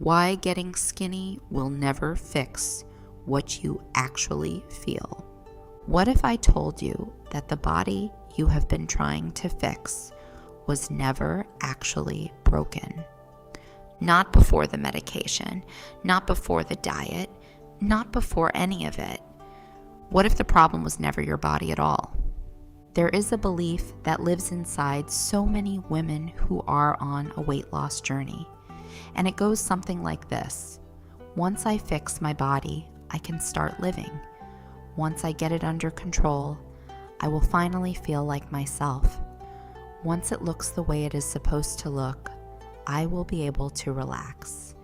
Why getting skinny will never fix what you actually feel. What if I told you that the body you have been trying to fix was never actually broken? Not before the medication, not before the diet, not before any of it. What if the problem was never your body at all? There is a belief that lives inside so many women who are on a weight loss journey. And it goes something like this. Once I fix my body, I can start living. Once I get it under control, I will finally feel like myself. Once it looks the way it is supposed to look, I will be able to relax.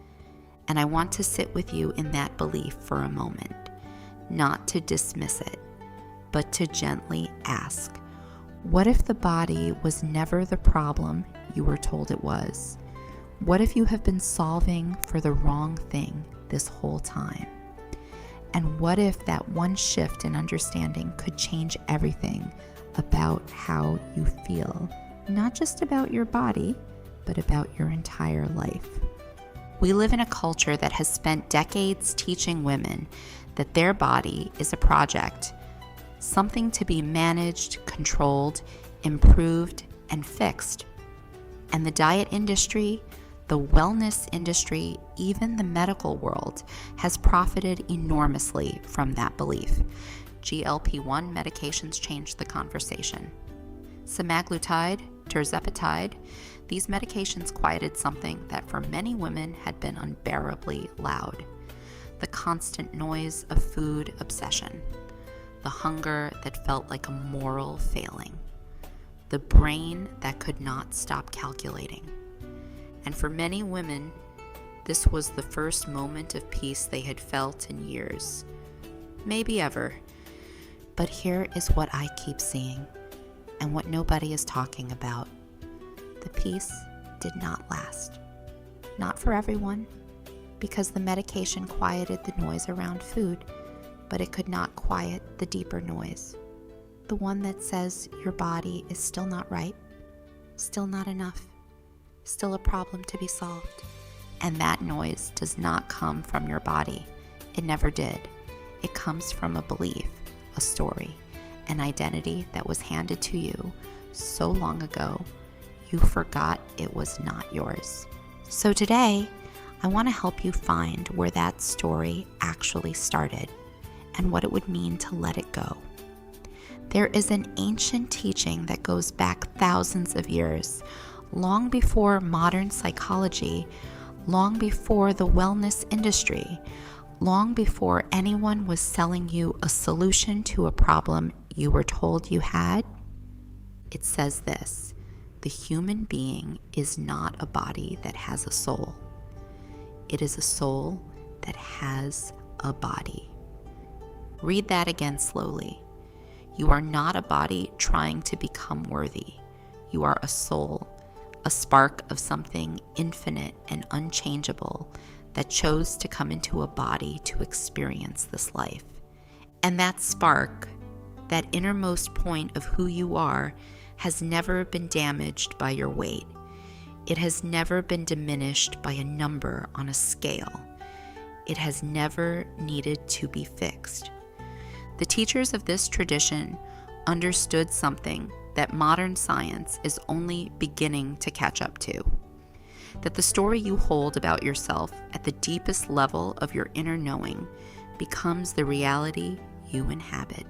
And I want to sit with you in that belief for a moment, not to dismiss it, but to gently ask, what if the body was never the problem you were told it was? What if you have been solving for the wrong thing this whole time? And what if that one shift in understanding could change everything about how you feel, not just about your body, but about your entire life? We live in a culture that has spent decades teaching women that their body is a project, something to be managed, controlled, improved, and fixed. And the diet industry, the wellness industry, even the medical world has profited enormously from that belief. GLP-1 medications changed the conversation. Semaglutide, tirzepatide, these medications quieted something that for many women had been unbearably loud. The constant noise of food obsession. The hunger that felt like a moral failing. The brain that could not stop calculating. And for many women, this was the first moment of peace they had felt in years, maybe ever. But here is what I keep seeing, and what nobody is talking about. The peace did not last. Not for everyone, because the medication quieted the noise around food, but it could not quiet the deeper noise. The one that says your body is still not right, still not enough, still a problem to be solved. And that noise does not come from your body. It never did. It comes from a belief, a story, an identity that was handed to you so long ago, you forgot it was not yours. So today, I want to help you find where that story actually started and what it would mean to let it go. There is an ancient teaching that goes back thousands of years, long before modern psychology, long before the wellness industry, long before anyone was selling you a solution to a problem you were told you had. It says this: the human being is not a body that has a soul. It is a soul that has a body. Read that again slowly. You are not a body trying to become worthy. You are a soul, a spark of something infinite and unchangeable that chose to come into a body to experience this life. And that spark, that innermost point of who you are, has never been damaged by your weight. It has never been diminished by a number on a scale. It has never needed to be fixed. The teachers of this tradition understood something that modern science is only beginning to catch up to. That the story you hold about yourself at the deepest level of your inner knowing becomes the reality you inhabit.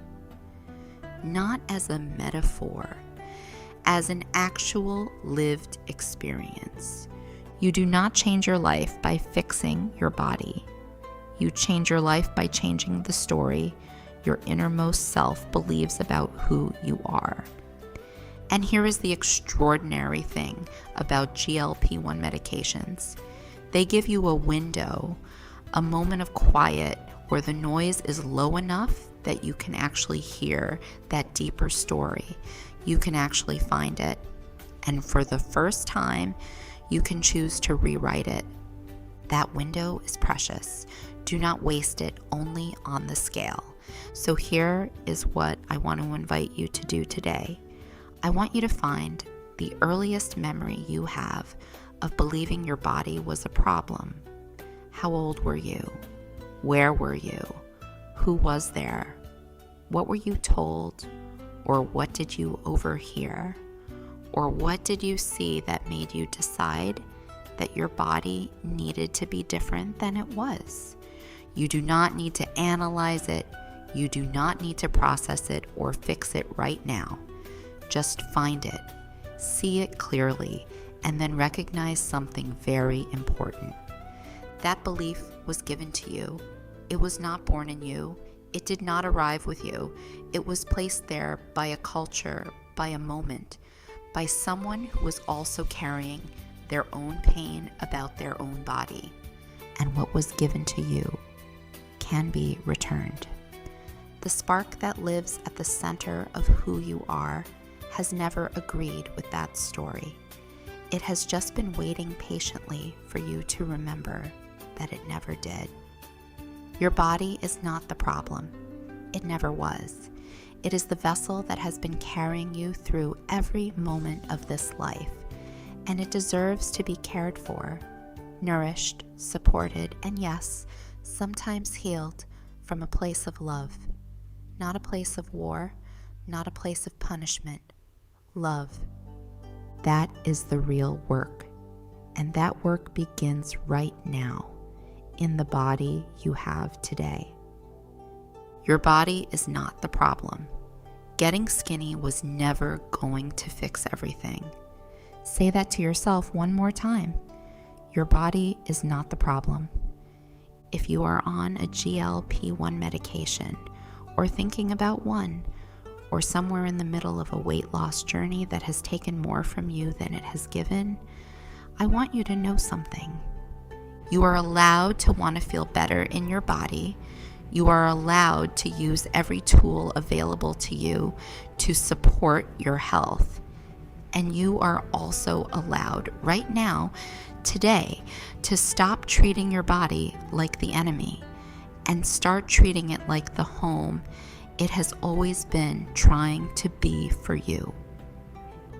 Not as a metaphor, as an actual lived experience. You do not change your life by fixing your body. You change your life by changing the story your innermost self believes about who you are. And here is the extraordinary thing about GLP-1 medications. They give you a window, a moment of quiet where the noise is low enough that you can actually hear that deeper story. You can actually find it. And for the first time, you can choose to rewrite it. That window is precious. Do not waste it only on the scale. So here is what I want to invite you to do today. I want you to find the earliest memory you have of believing your body was a problem. How old were you? Where were you? Who was there? What were you told? Or what did you overhear? Or what did you see that made you decide that your body needed to be different than it was? You do not need to analyze it. You do not need to process it or fix it right now. Just find it, see it clearly, and then recognize something very important. That belief was given to you. It was not born in you. It did not arrive with you. It was placed there by a culture, by a moment, by someone who was also carrying their own pain about their own body. And what was given to you can be returned. The spark that lives at the center of who you are has never agreed with that story. It has just been waiting patiently for you to remember that it never did. Your body is not the problem. It never was. It is the vessel that has been carrying you through every moment of this life, and it deserves to be cared for, nourished, supported, and yes, sometimes healed from a place of love. Not a place of war, not a place of punishment. Love. That is the real work, and that work begins right now in the body you have today. Your body is not the problem. Getting skinny was never going to fix everything. Say that to yourself one more time. Your body is not the problem. If you are on a GLP-1 medication, or thinking about one, or somewhere in the middle of a weight loss journey that has taken more from you than it has given, I want you to know something. You are allowed to want to feel better in your body. You are allowed to use every tool available to you to support your health. And you are also allowed right now, today, to stop treating your body like the enemy and start treating it like the home it has always been trying to be for you.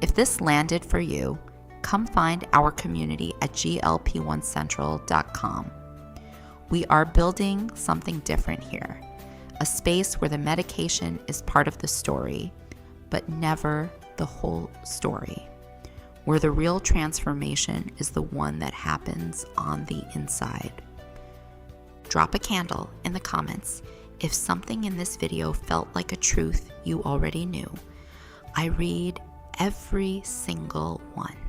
If this landed for you, come find our community at glp1central.com. We are building something different here, a space where the medication is part of the story, but never the whole story, where the real transformation is the one that happens on the inside. Drop a candle in the comments if something in this video felt like a truth you already knew. I read every single one.